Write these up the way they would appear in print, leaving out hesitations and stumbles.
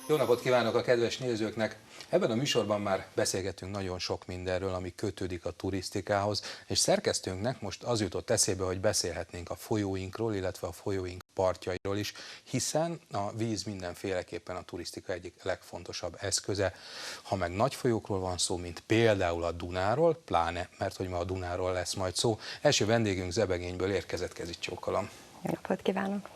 Jó napot kívánok a kedves nézőknek! Ebben a műsorban már beszélgetünk nagyon sok mindenről, ami kötődik a turisztikához, és szerkesztőnknek most az jutott eszébe, hogy beszélhetnénk a folyóinkról, illetve a folyóink partjairól is, hiszen a víz mindenféleképpen a turisztika egyik legfontosabb eszköze. Ha meg nagy folyókról van szó, mint például a Dunáról, pláne, mert hogy ma a Dunáról lesz majd szó. Első vendégünk Zebegényből érkezett, Kezitcsókolom. Jó napot kívánok!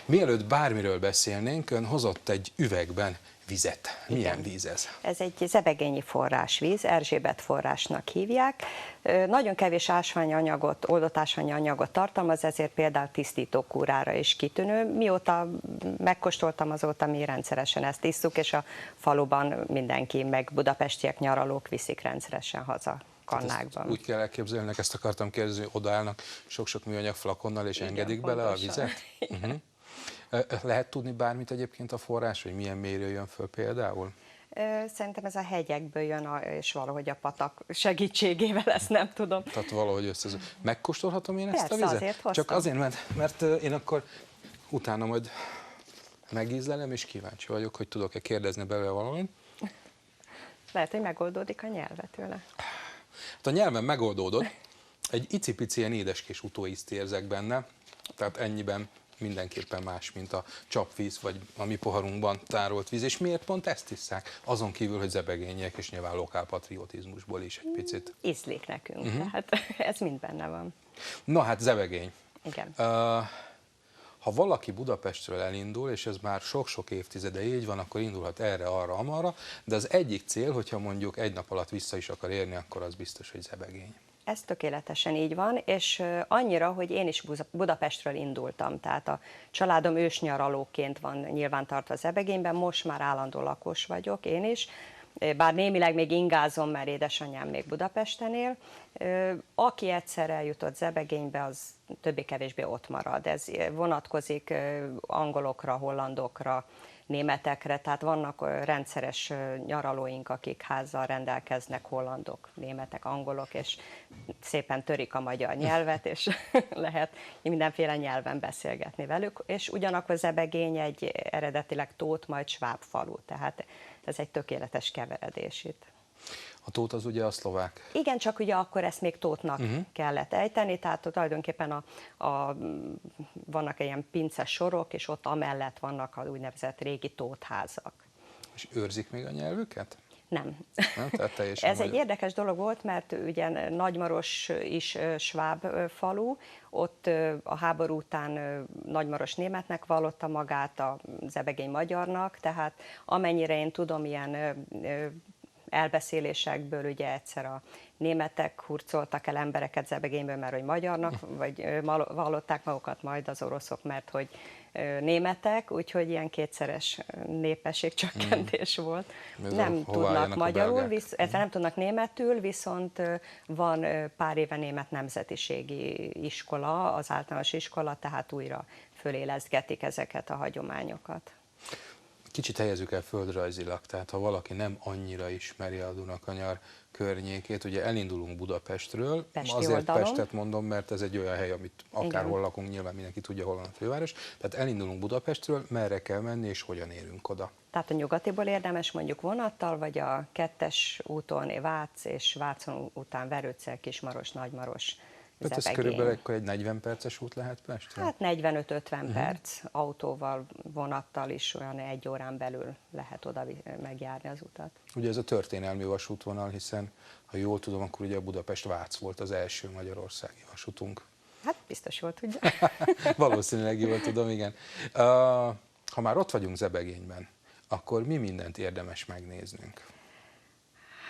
Mielőtt bármiről beszélnénk, ön hozott egy üvegben vizet. Milyen Igen. víz ez? Ez egy zebegényi forrásvíz, Erzsébet forrásnak hívják. Nagyon kevés ásványanyagot, oldott ásványanyagot tartalmaz, ezért például tisztítókúrára is kitűnő. Mióta megkóstoltam, azóta mi rendszeresen ezt isszuk, és a faluban mindenki, meg budapestiek, nyaralók viszik rendszeresen haza kannákban. Úgy kell elképzelni, ezt akartam kérdezni, hogy odaállnak sok-sok műanyag flakonnal, és igen, engedik bele a vizet? Lehet tudni bármit egyébként a forrás, hogy milyen mérő jön föl például? Szerintem ez a hegyekből jön, és valahogy a patak segítségével, ezt nem tudom. Tehát valahogy megkóstolhatom én ezt a vizet? Azért hoztam. Csak azért, mert én akkor utána majd megízlelem, és kíváncsi vagyok, hogy tudok-e kérdezni belőle valamit. Lehet, hogy megoldódik a nyelve tőle. Hát a nyelven megoldódott, egy icipici ilyen édeskés utóízt érzek benne, tehát ennyiben mindenképpen más, mint a csapvíz, vagy a mi poharunkban tárolt víz. És miért pont ezt isszák? Azon kívül, hogy zebegények, és nyilván lokálpatriotizmusból is egy picit. Ízlik nekünk, tehát ez mind benne van. Na hát Zebegény. Igen. Ha valaki Budapestről elindul, és ez már sok-sok évtizede így van, akkor indulhat erre, arra, amarra, de az egyik cél, hogyha mondjuk egy nap alatt vissza is akar érni, akkor az biztos, hogy Zebegény. Ez tökéletesen így van, és annyira, hogy én is Budapestről indultam, tehát a családom ősnyaralóként van nyilvántartva Zebegényben, most már állandó lakos vagyok én is, bár némileg még ingázom, mert édesanyám még Budapesten él. Aki egyszer eljutott Zebegénybe, az többé-kevésbé ott marad. Ez vonatkozik angolokra, hollandokra, németekre, tehát vannak rendszeres nyaralóink, akik házzal rendelkeznek, hollandok, németek, angolok, és szépen törik a magyar nyelvet, és lehet mindenféle nyelven beszélgetni velük, és ugyanakkor Zebegény egy eredetileg tót, majd sváb falu, tehát ez egy tökéletes keveredés itt. A tót az ugye a szlovák? Igen, csak ugye akkor ezt még tótnak kellett ejteni, tehát tulajdonképpen vannak ilyen pinces sorok, és ott amellett vannak az úgynevezett régi tótházak. És őrzik még a nyelvüket? Nem. Nem? Tehát teljesen Ez egy érdekes dolog volt, mert ugye Nagymaros is sváb falu, ott a háború után Nagymaros németnek vallotta magát, a Zebegény magyarnak, tehát amennyire én tudom, ilyen elbeszélésekből ugye egyszer a németek hurcoltak el embereket Zebegényből, mert hogy magyarnak, vagy vallották magukat, majd az oroszok, mert hogy németek, úgyhogy ilyen kétszeres népességcsökkentés volt. Nem tudnak magyarul, nem tudnak németül, viszont van pár éve német nemzetiségi iskola, az általános iskola, tehát újra föléleszgetik ezeket a hagyományokat. Kicsit helyezzük el földrajzilag, tehát ha valaki nem annyira ismeri a Dunakanyar környékét, ugye elindulunk Budapestről, Pesti azért oldalon. Pestet mondom, mert ez egy olyan hely, amit akárhol lakunk, nyilván mindenki tudja, hol van a főváros, tehát elindulunk Budapestről, merre kell menni és hogyan érünk oda. Tehát a nyugatiból érdemes mondjuk vonattal, vagy a 2-es úton Vác, és Vácon után Verőcel, Kismaros, Nagymaros, Tehát ez körülbelül akkor egy 40 perces út lehet Pestre? Hát 45-50 perc, autóval, vonattal is olyan 1 órán belül lehet oda megjárni az utat. Ugye ez a történelmi vasútvonal, hiszen ha jól tudom, akkor ugye Budapest-Vác volt az első magyarországi vasútunk. Hát biztos jól tudja. Valószínűleg jól tudom, igen. Ha már ott vagyunk Zebegényben, akkor mi mindent érdemes megnéznünk?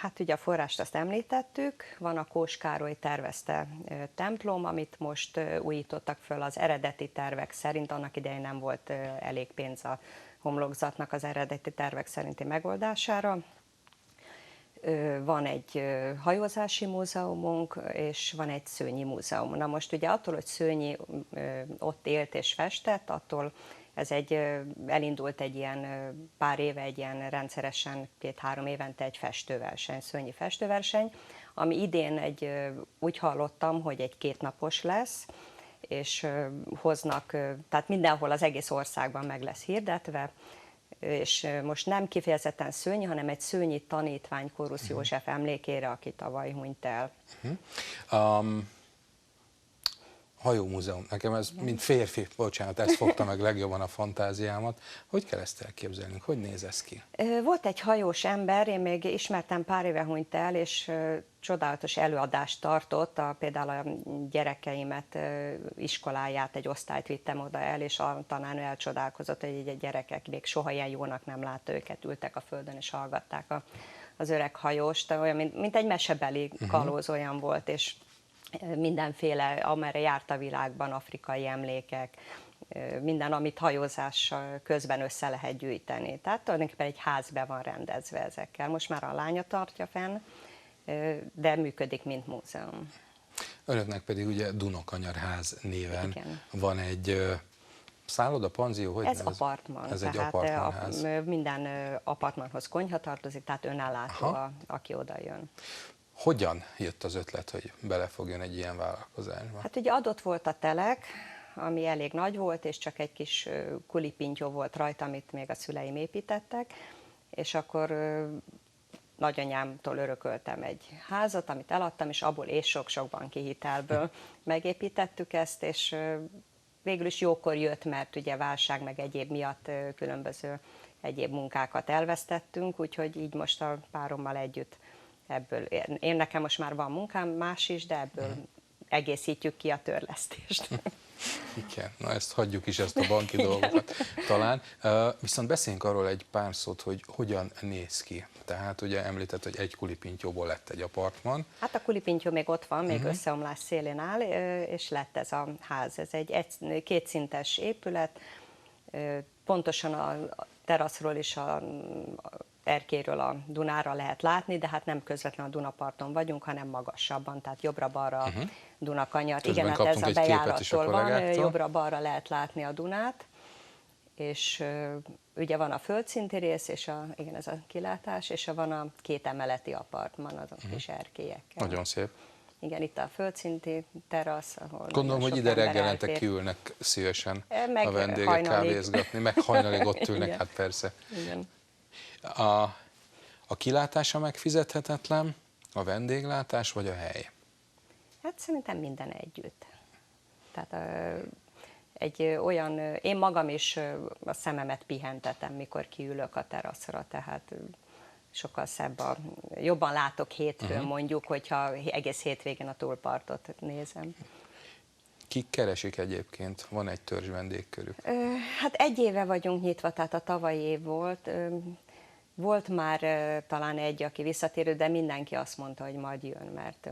Hát ugye a forrást azt említettük, van a Kós Károly tervezte templom, amit most újítottak föl az eredeti tervek szerint, annak idején nem volt elég pénz a homlokzatnak az eredeti tervek szerinti megoldására. Van egy hajózási múzeumunk, és van egy Szőnyi múzeum. Na most ugye attól, hogy Szőnyi ott élt és festett, attól elindult egy ilyen pár éve, egy ilyen rendszeresen 2-3 évente egy festőverseny, Szőnyi festőverseny, ami idén úgy hallottam, hogy egy 2 napos lesz, és hoznak, tehát mindenhol az egész országban meg lesz hirdetve, és most nem kifejezetten Szőnyi, hanem egy szőnyi tanítvány Kórusz József emlékére, aki tavaly hunyt el. Hajómúzeum. Nekem ez, mint férfi, bocsánat, ez fogta meg legjobban a fantáziámat. Hogy kell ezt elképzelnünk? Hogy néz ez ki? Volt egy hajós ember, én még ismertem, pár éve hunyt el, és csodálatos előadást tartott, például a gyerekeimet, iskoláját, egy osztályt vittem oda el, és a tanárnő elcsodálkozott, hogy a gyerekek még soha ilyen jónak nem látta őket, ültek a földön, és hallgatták az öreg hajóst, olyan, mint egy mesebeli kalóz olyan volt, és mindenféle, amerre járt a világban, afrikai emlékek, minden, amit hajózás közben össze lehet gyűjteni. Tehát tulajdonképpen egy ház be van rendezve ezekkel. Most már a lánya tartja fenn, de működik, mint múzeum. Önöknek pedig ugye Dunakanyarház néven Igen. van egy szálloda, panzió, hogy Ez nevez? apartman. Ez egy tehát apartmanház. minden apartmanhoz konyha tartozik, tehát önállátó, aki oda jön. Hogyan jött az ötlet, hogy belefogjon egy ilyen vállalkozásba? Hát ugye adott volt a telek, ami elég nagy volt, és csak egy kis kulipintyó volt rajta, amit még a szüleim építettek, és akkor nagyanyámtól örököltem egy házat, amit eladtam, és abból és sok-sok banki hitelből megépítettük ezt, és végül is jókor jött, mert ugye válság meg egyéb miatt különböző egyéb munkákat elvesztettünk, úgyhogy így most a párommal együtt ebből, én nekem most már van munkám, más is, de ebből egészítjük ki a törlesztést. Igen, na ezt hagyjuk is, ezt a banki dolgokat talán. Viszont beszéljünk arról egy pár szót, hogy hogyan néz ki. Tehát ugye említett, hogy egy kulipintyóból lett egy apartman. Hát a kulipintyó még ott van, még összeomlás szélén áll, és lett ez a ház. Ez egy kétszintes épület, pontosan a teraszról és a erkélyről a Dunára lehet látni, de hát nem közvetlenül a Dunaparton vagyunk, hanem magasabban, tehát jobbra-balra a Dunakanyar. Közben Igen, hát ez a kaptunk egy képet is a bejárattól van, kollégáktól. jobbra-balra lehet látni a Dunát, és ugye van a földszinti rész, és igen, ez a kilátás, és van a két emeleti apartman, azok kis erkélyekkel. Nagyon szép. Igen, itt a földszinti terasz, ahol Gondolom, hogy sok ide ember reggelente elfér. kiülnek szívesen Meg a vendégek hajnalig. kávézgatni, meg hajnalig ott ülnek, Igen. hát persze. Igen. A kilátása megfizethetetlen, a vendéglátás vagy a hely? Hát szerintem minden együtt. Tehát egy olyan, én magam is a szememet pihentetem, mikor kiülök a teraszra, tehát sokkal szebb, jobban látok hétfőn mondjuk, hogyha egész hétvégén a túlpartot nézem. Kik keresik egyébként? Van egy törzs vendégkörük. Hát egy éve vagyunk nyitva, tehát a tavalyi év volt. Volt már talán egy, aki visszatérő, de mindenki azt mondta, hogy majd jön, mert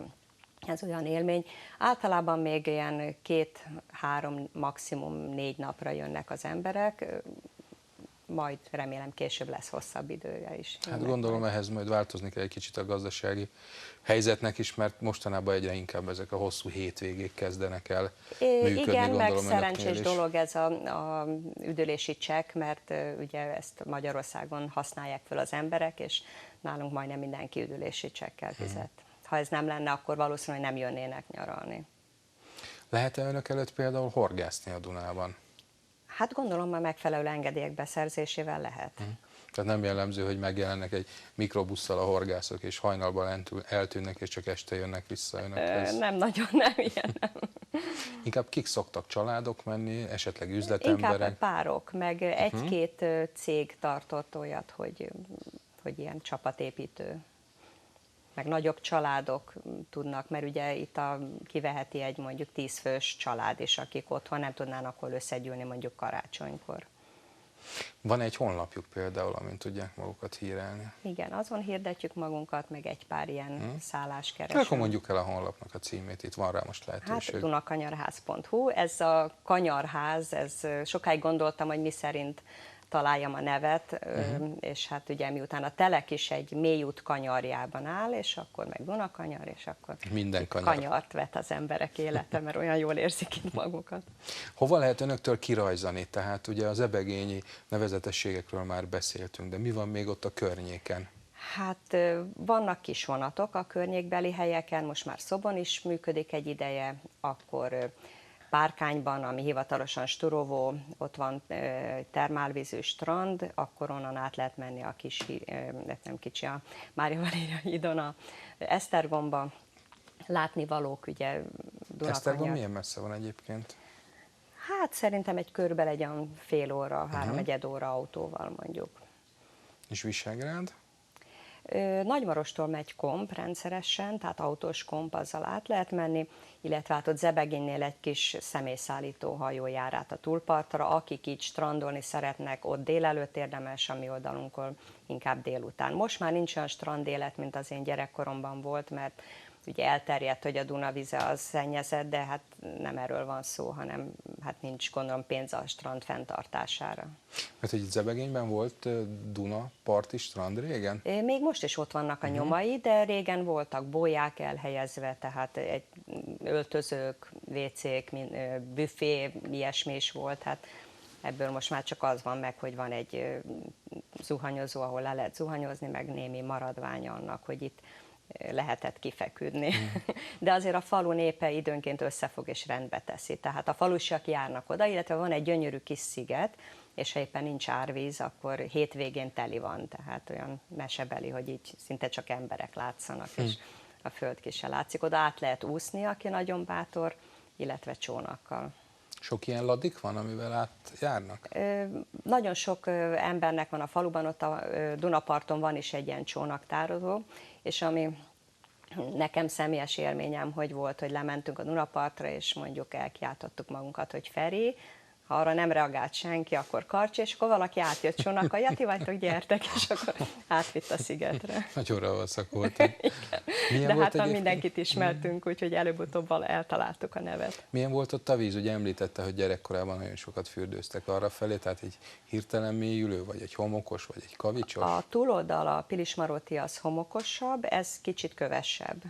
ez olyan élmény. Általában még ilyen 2-3, maximum 4 napra jönnek az emberek, majd remélem később lesz hosszabb idője is. Hát gondolom ehhez majd változni kell egy kicsit a gazdasági helyzetnek is, mert mostanában egyre inkább ezek a hosszú hétvégék kezdenek el működni. Igen, meg gondolom szerencsés is. dolog ez a üdülési csekk, mert ugye ezt Magyarországon használják fel az emberek, és nálunk majdnem mindenki üdülési csekkel fizet. Ha ez nem lenne, akkor valószínűleg nem jönnének nyaralni. Lehet-e önök előtt például horgászni a Dunában? Hát gondolom, már megfelelő engedélyek beszerzésével lehet. Tehát nem jellemző, hogy megjelennek egy mikrobusszal a horgászok, és hajnalban eltűnnek, és csak este jönnek vissza önökhez. Nem nagyon, nem ilyen. Nem. Inkább kik szoktak, családok menni, esetleg üzletemberek? Inkább párok, meg egy-két cég tartott olyat, hogy ilyen csapatépítő. Meg nagyobb családok tudnak, mert ugye itt kiveheti egy mondjuk 10 fős család is, akik otthon nem tudnának hol összegyűlni mondjuk karácsonykor. Van egy honlapjuk például, amin tudják magukat hírelni. Igen, azon hirdetjük magunkat, meg egy pár ilyen szálláskereső. Akkor mondjuk el a honlapnak a címét, itt van rá most lehetőség. Hát dunakanyarház.hu, ez a kanyarház, ez sokáig gondoltam, hogy mi szerint találjam a nevet, és hát ugye miután a telek is egy mélyút kanyarjában áll, és akkor meg Dunakanyar, és akkor minden kanyart vet az emberek élete, mert olyan jól érzik itt magukat. Hova lehet önöktől kirajzani? Tehát ugye az ebegényi nevezetességekről már beszéltünk, de mi van még ott a környéken? Hát vannak kis vonatok a környékbeli helyeken, most már Szobon is működik egy ideje, akkor Párkányban, ami hivatalosan Sturovó, ott van termálvízű strand, akkor onnan át lehet menni a nem kicsi, a Mária Valéria hídon a Esztergomba. Látnivalók, ugye Esztergom Dunakanyar. milyen messze van egyébként? Hát szerintem egy körbe legyen fél óra, 3,1 óra autóval mondjuk. És Visegrád? Nagymarostól megy komp rendszeresen, tehát autós komp, azzal át lehet menni, illetve hát ott Zebegénynél egy kis személyszállító hajó jár át a túlpartra, akik így strandolni szeretnek, ott délelőtt érdemes, a mi oldalunkon inkább délután. Most már nincs olyan strandélet, mint az én gyerekkoromban volt, mert ugye elterjedt, hogy a Dunavize az szennyezett, de hát nem erről van szó, hanem hát nincs gondolom pénz a strand fenntartására. Mert hogy itt Zebegényben volt Duna parti strand régen? Még most is ott vannak a nyomai, de régen voltak bóják elhelyezve, tehát öltözők, WC-k, büfé, ilyesmi is volt. Hát ebből most már csak az van meg, hogy van egy zuhanyozó, ahol le lehet zuhanyozni, meg némi maradvány annak, hogy itt lehetett kifeküdni. De azért a falu népe időnként összefog és rendbe teszi. Tehát a falusiak járnak oda, illetve van egy gyönyörű kis sziget, és ha éppen nincs árvíz, akkor hétvégén teli van, tehát olyan mesebeli, hogy így szinte csak emberek látszanak, és a föld ki se látszik. Oda át lehet úszni, aki nagyon bátor, illetve csónakkal. Sok ilyen ladik van, amivel átjárnak? Nagyon sok embernek van a faluban, ott a Dunaparton van is egy ilyen csónaktározó, és ami nekem személyes élményem, hogy volt, hogy lementünk a Dunapartra, és mondjuk elkiáltottuk magunkat, hogy Feri, ha arra nem reagált senki, akkor Karcsi, és akkor valaki átjött csónakkal, Jati vagytok, gyertek, és akkor átvitt a szigetre. Nagyon ravaszak voltak. De hát már mindenkit ismertünk, úgyhogy előbb-utóbb eltaláltuk a nevet. Milyen volt ott a víz? Ugye említette, hogy gyerekkorában nagyon sokat fürdőztek arra felé, tehát egy hirtelen mélyülő, vagy egy homokos, vagy egy kavicsos? A túloldal, a Pilismaróti az homokosabb, ez kicsit kövesebb.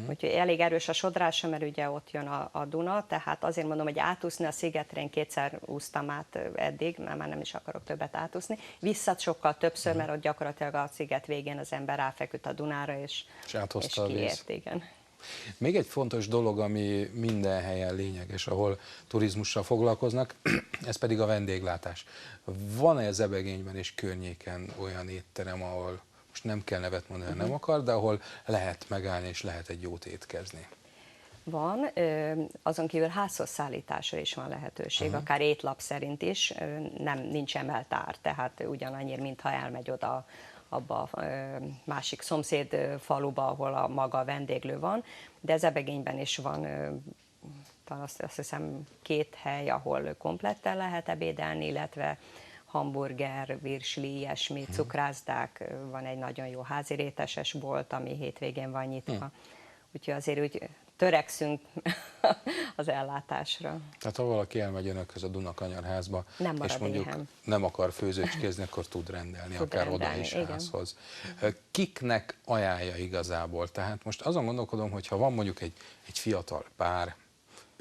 Úgyhogy elég erős a sodrása, mert ugye ott jön a Duna, tehát azért mondom, hogy átúszni a szigetre, én 2-szer úsztam át eddig, mert már nem is akarok többet átúszni. Vissza sokkal többször, mert ott gyakorlatilag a sziget végén az ember ráfeküdt a Dunára, és kiért, igen. Még egy fontos dolog, ami minden helyen lényeges, ahol turizmussal foglalkoznak, ez pedig a vendéglátás. Van-e Zebegényben és környéken olyan étterem, ahol most nem kell nevet mondani, nem akar, de ahol lehet megállni és lehet egy jót étkezni? Van, azon kívül házhoz szállításra is van lehetőség, akár étlap szerint is, nincs emelt ár, tehát ugyanannyira, mintha elmegy oda abba a másik szomszéd faluba, ahol a maga a vendéglő van, de Zebegényben is van azt hiszem 2 hely, ahol kompletten lehet ebédelni, illetve hamburger, virsli, ilyesmi, cukrászdák, van egy nagyon jó háziréteses bolt, ami hétvégén van nyitva. Úgyhogy azért úgy törekszünk az ellátásra. Tehát ha valaki elmegy önökhöz a Dunakanyarházba, és mondjuk éhen. nem akar főzőcskézni, akkor tud rendelni, akár oda is igen. házhoz. Kiknek ajánlja igazából? Tehát most azon gondolkodom, hogy ha van mondjuk egy fiatal pár,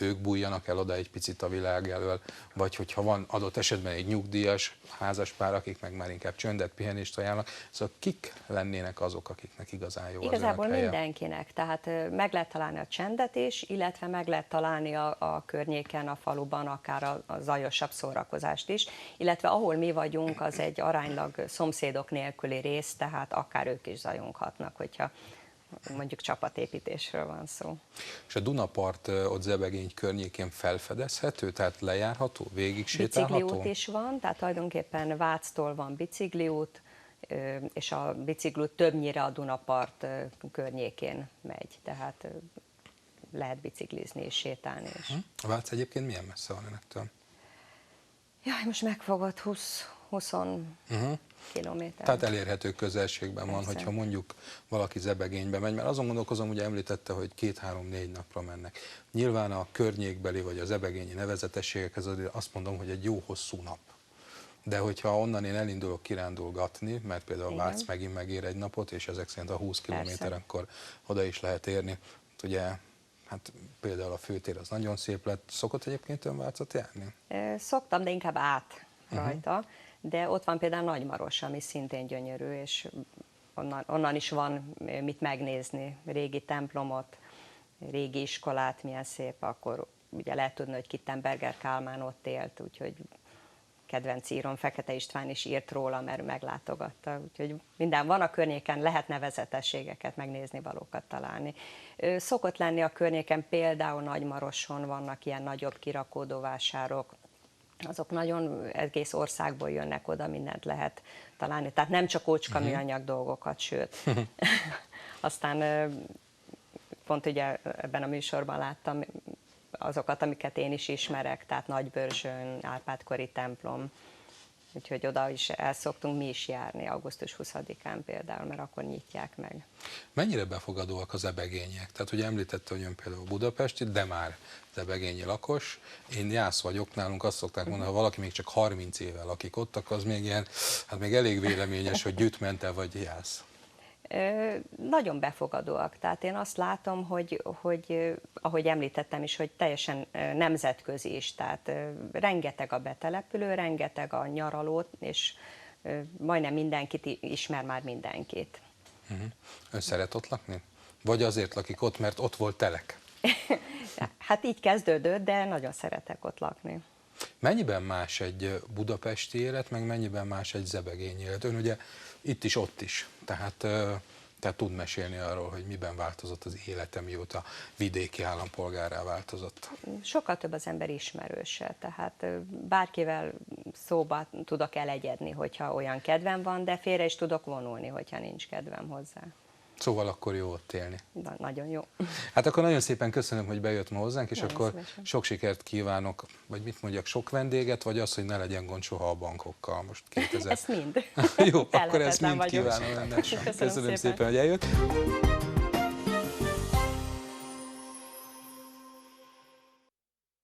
ők bújjanak el oda egy picit a világ elől, vagy hogyha van adott esetben egy nyugdíjas házaspár, akik meg már inkább csöndet, pihenést ajánlnak, szóval kik lennének azok, akiknek igazán jó Igazából az önök helye? mindenkinek, tehát meg lehet találni a csendet is, illetve meg lehet találni a környéken, a faluban akár a zajosabb szórakozást is, illetve ahol mi vagyunk, az egy aránylag szomszédok nélküli rész, tehát akár ők is zajonghatnak, hogyha mondjuk csapatépítésről van szó. És a Dunapart ott Zebegény környékén felfedezhető, tehát lejárható, végig sétálható? Bicikliút is van, tehát tulajdonképpen Váctól van bicikliút, és a bicikliút többnyire a Dunapart környékén megy, tehát lehet biciklizni és sétálni is. A Vác egyébként milyen messze van önöktől? Jaj, most megfogott 20 kilométer. Tehát elérhető közelségben van, Persze. hogyha mondjuk valaki Zebegénybe megy, mert azon gondolkozom, ugye említette, hogy 2-3-4 napra mennek. Nyilván a környékbeli vagy a zebegényi nevezetességekhez azért azt mondom, hogy egy jó hosszú nap. De hogyha onnan én elindulok kirándulgatni, mert például Igen. Vác megint megér egy napot, és ezek szerint a 20 kilométer, Persze. akkor oda is lehet érni. Ugye, hát például a főtér az nagyon szép lett. Szokott egyébként ön Vácot járni? Szoktam, de inkább át rajta. De ott van például Nagymaros, ami szintén gyönyörű, és onnan is van mit megnézni. Régi templomot, régi iskolát, milyen szép, akkor ugye lehet tudni, hogy Kittenberger Kálmán ott élt, úgyhogy kedvenc írom, Fekete István is írt róla, mert meglátogatta, úgyhogy minden van a környéken, lehet nevezetességeket, megnézni valókat találni. Szokott lenni a környéken, például Nagymaroson vannak ilyen nagyobb kirakódóvásárok, azok nagyon egész országból jönnek oda, mindent lehet találni, tehát nem csak ócska műanyag dolgokat, sőt. Aztán pont ugye ebben a műsorban láttam azokat, amiket én is ismerek, tehát Nagybörzsön, Árpád-kori templom, úgyhogy oda is el szoktunk mi is járni augusztus 20-án például, mert akkor nyitják meg. Mennyire befogadóak az ebegények? Tehát ugye említette, hogy ön például budapesti, de már zebegényi lakos. Én Jász vagyok, nálunk azt szokták mondani, ha valaki még csak 30 éve lakik ott, akkor az még ilyen, hát még elég véleményes, hogy Gyütmente vagy Jász. Nagyon befogadóak, tehát én azt látom, hogy ahogy említettem is, hogy teljesen nemzetközi is, tehát rengeteg a betelepülő, rengeteg a nyaraló, és majdnem mindenkit ismer már mindenkit. Ön szeret ott lakni? Vagy azért lakik ott, mert ott volt telek? Hát így kezdődött, de nagyon szeretek ott lakni. Mennyiben más egy budapesti élet, meg mennyiben más egy zebegényi élet? Ön ugye itt is, ott is, tehát tud mesélni arról, hogy miben változott az élete, mióta vidéki állampolgárrá változott. Sokkal több az ember ismerőse, tehát bárkivel szóba tudok elegyedni, hogyha olyan kedvem van, de félre is tudok vonulni, hogyha nincs kedvem hozzá. Szóval akkor jó ott élni. Nagyon jó. Hát akkor nagyon szépen köszönöm, hogy bejött ma hozzánk, és Nagyon akkor szívesen. sok sikert kívánok, vagy mit mondjak, sok vendéget, vagy az, hogy ne legyen gond soha a bankokkal most 2000. Ezt mind. Jó, akkor ezt Elhetetlen mind vagyok. kívánom önnek. Köszönöm Köszönöm szépen. szépen, hogy eljött.